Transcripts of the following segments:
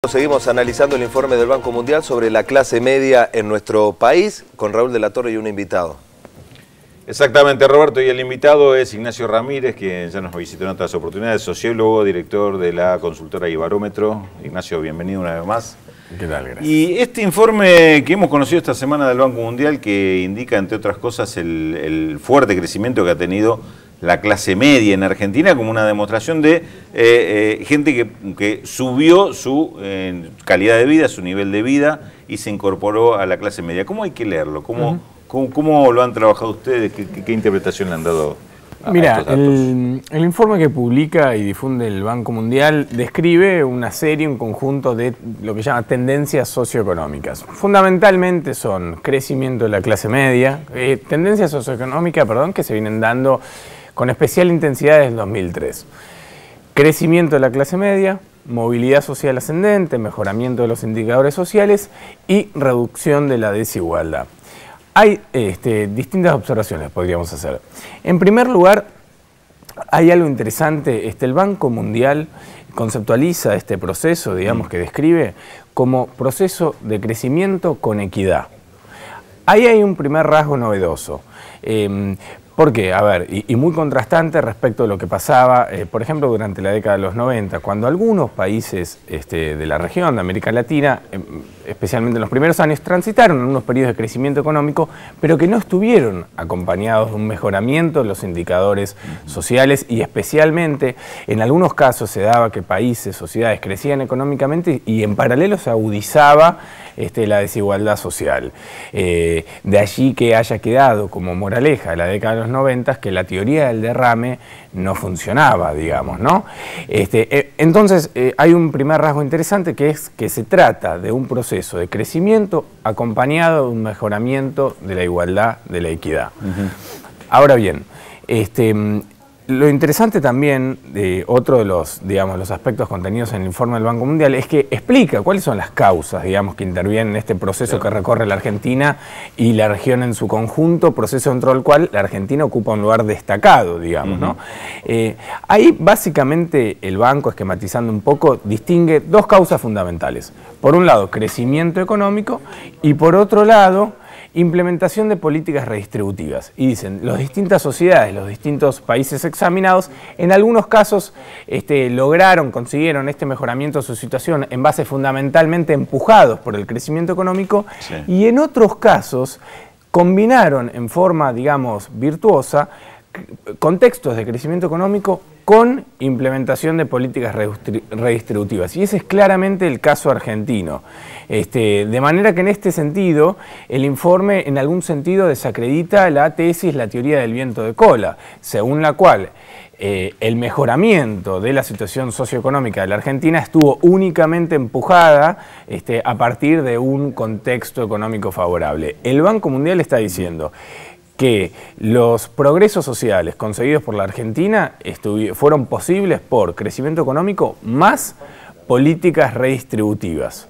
Seguimos analizando el informe del Banco Mundial sobre la clase media en nuestro país, con Raúl de la Torre y un invitado. Exactamente, Roberto, y el invitado es Ignacio Ramírez, quien ya nos visitó en otras oportunidades, sociólogo, director de la consultora Ibarómetro. Ignacio, bienvenido una vez más. ¿Qué tal? Gracias. Y este informe que hemos conocido esta semana del Banco Mundial, que indica, entre otras cosas, el fuerte crecimiento que ha tenido la clase media en Argentina, como una demostración de gente que subió su calidad de vida, su nivel de vida, y se incorporó a la clase media. ¿Cómo hay que leerlo? ¿Cómo lo han trabajado ustedes? ¿Qué interpretación le han dado a Mira, estos datos? el informe que publica y difunde el Banco Mundial describe una serie, un conjunto de lo que llama tendencias socioeconómicas. Fundamentalmente son crecimiento de la clase media, tendencias socioeconómicas, que se vienen dando con especial intensidad desde el 2003. Crecimiento de la clase media, movilidad social ascendente, mejoramiento de los indicadores sociales y reducción de la desigualdad. Hay distintas observaciones podríamos hacer. En primer lugar, hay algo interesante. El Banco Mundial conceptualiza este proceso, digamos, que describe como proceso de crecimiento con equidad. Ahí hay un primer rasgo novedoso. ¿Por qué? A ver, y muy contrastante respecto de lo que pasaba, por ejemplo, durante la década de los 90, cuando algunos países de la región, de América Latina, especialmente en los primeros años, transitaron en unos periodos de crecimiento económico, pero que no estuvieron acompañados de un mejoramiento de los indicadores sociales, y especialmente, en algunos casos se daba que países, sociedades crecían económicamente y en paralelo se agudizaba la desigualdad social. De allí que haya quedado como moraleja de la década de los 90 que la teoría del derrame no funcionaba, digamos, ¿no? Entonces, hay un primer rasgo interesante, que es que se trata de un proceso de crecimiento acompañado de un mejoramiento de la igualdad, de la equidad. Ahora bien, lo interesante también, otro de los aspectos contenidos en el informe del Banco Mundial, es que explica cuáles son las causas, digamos, que intervienen en este proceso que recorre la Argentina y la región en su conjunto, proceso dentro del cual la Argentina ocupa un lugar destacado, digamos, ¿no? Ahí, básicamente, el banco, esquematizando un poco, distingue dos causas fundamentales. Por un lado, crecimiento económico, y por otro lado, implementación de políticas redistributivas. Y dicen, las distintas sociedades, los distintos países examinados, en algunos casos consiguieron este mejoramiento de su situación en base fundamentalmente empujados por el crecimiento económico, sí. Y en otros casos combinaron en forma, digamos, virtuosa, contextos de crecimiento económico con implementación de políticas redistributivas. Y ese es claramente el caso argentino. De manera que en este sentido, el informe en algún sentido desacredita la tesis, la teoría del viento de cola, según la cual el mejoramiento de la situación socioeconómica de la Argentina estuvo únicamente empujada a partir de un contexto económico favorable. El Banco Mundial está diciendo que los progresos sociales conseguidos por la Argentina fueron posibles por crecimiento económico más políticas redistributivas.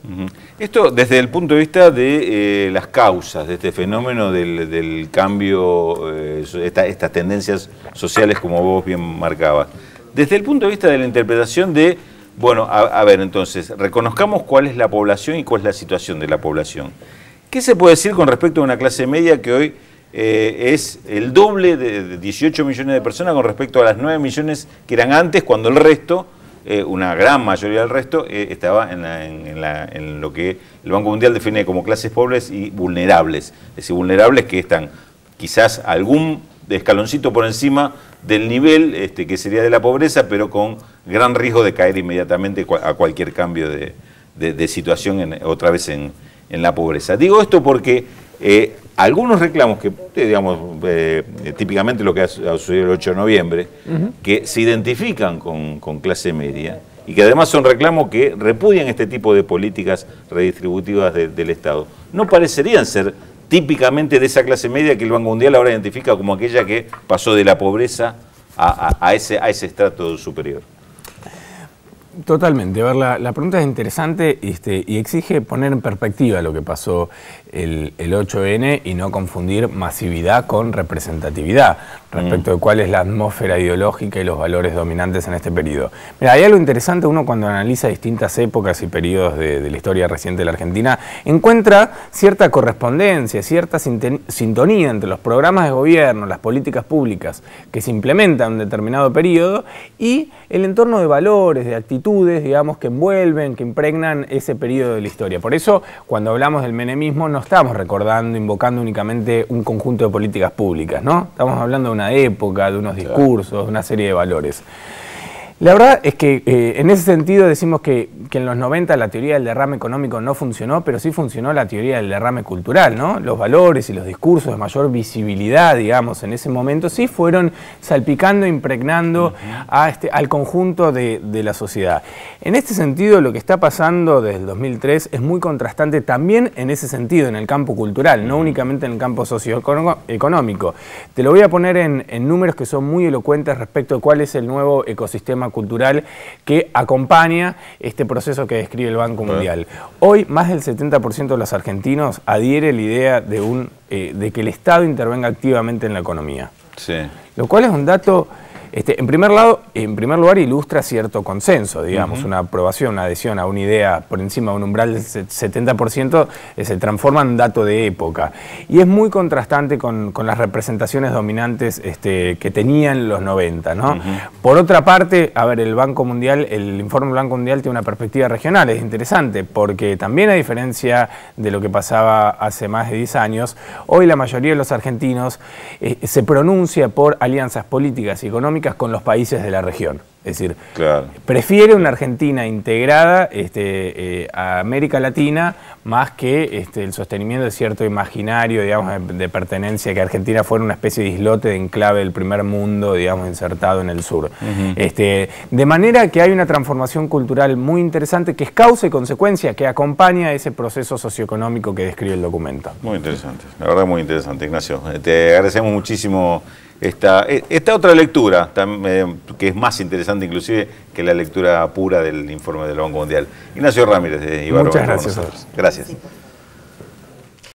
Esto desde el punto de vista de las causas de este fenómeno del cambio, estas tendencias sociales, como vos bien marcabas. Desde el punto de vista de la interpretación de, bueno, a ver, entonces, reconozcamos cuál es la población y cuál es la situación de la población. ¿Qué se puede decir con respecto a una clase media que hoy es el doble de 18 millones de personas con respecto a las 9 millones que eran antes, cuando el resto, una gran mayoría del resto, estaba en lo que el Banco Mundial define como clases pobres y vulnerables? Es decir, vulnerables que están quizás algún escaloncito por encima del nivel que sería de la pobreza, pero con gran riesgo de caer inmediatamente a cualquier cambio de situación otra vez en la pobreza. Digo esto porque algunos reclamos que, digamos, típicamente lo que ha sucedido el 8 de noviembre, que se identifican con clase media y que además son reclamos que repudian este tipo de políticas redistributivas del Estado, no parecerían ser típicamente de esa clase media que el Banco Mundial ahora identifica como aquella que pasó de la pobreza a ese estrato superior. Totalmente. A ver, la pregunta es interesante y exige poner en perspectiva lo que pasó el 8N y no confundir masividad con representatividad respecto de cuál es la atmósfera ideológica y los valores dominantes en este periodo. Mira, hay algo interesante, uno cuando analiza distintas épocas y periodos de la historia reciente de la Argentina, encuentra cierta correspondencia, cierta sintonía entre los programas de gobierno, las políticas públicas que se implementan en un determinado periodo y el entorno de valores, de actitudes, digamos, que envuelven, que impregnan ese periodo de la historia. Por eso, cuando hablamos del menemismo, no estamos recordando, invocando únicamente un conjunto de políticas públicas, ¿no? Estamos hablando de una época, de unos discursos, de una serie de valores. La verdad es que en ese sentido decimos que en los 90 la teoría del derrame económico no funcionó, pero sí funcionó la teoría del derrame cultural, ¿no? Los valores y los discursos de mayor visibilidad, digamos, en ese momento sí fueron salpicando, impregnando al conjunto de la sociedad. En este sentido, lo que está pasando desde el 2003 es muy contrastante también en ese sentido, en el campo cultural, no únicamente en el campo socioeconómico. Te lo voy a poner en números que son muy elocuentes respecto a cuál es el nuevo ecosistema cultural que acompaña este proceso que describe el Banco Mundial. Hoy, más del 70% de los argentinos adhiere a la idea de que el Estado intervenga activamente en la economía. Sí. Lo cual es un dato, en primer lugar, ilustra cierto consenso, digamos, una aprobación, una adhesión a una idea por encima de un umbral del 70% se transforma en un dato de época. Y es muy contrastante con las representaciones dominantes que tenían los 90, ¿no? Por otra parte, a ver, el Banco Mundial, el informe del Banco Mundial tiene una perspectiva regional, es interesante, porque también a diferencia de lo que pasaba hace más de 10 años, hoy la mayoría de los argentinos se pronuncia por alianzas políticas y económicas con los países de la región. Es decir, prefiere una Argentina integrada a América Latina más que el sostenimiento de cierto imaginario, digamos, de pertenencia, que Argentina fuera una especie de islote de enclave del primer mundo, digamos, insertado en el sur. De manera que hay una transformación cultural muy interesante que es causa y consecuencia, que acompaña ese proceso socioeconómico que describe el documento. Muy interesante, la verdad muy interesante, Ignacio. Te agradecemos muchísimo esta otra lectura, que es más interesante inclusive que la lectura pura del informe del Banco Mundial. Ignacio Ramírez de Ibarra. Muchas gracias. Gracias.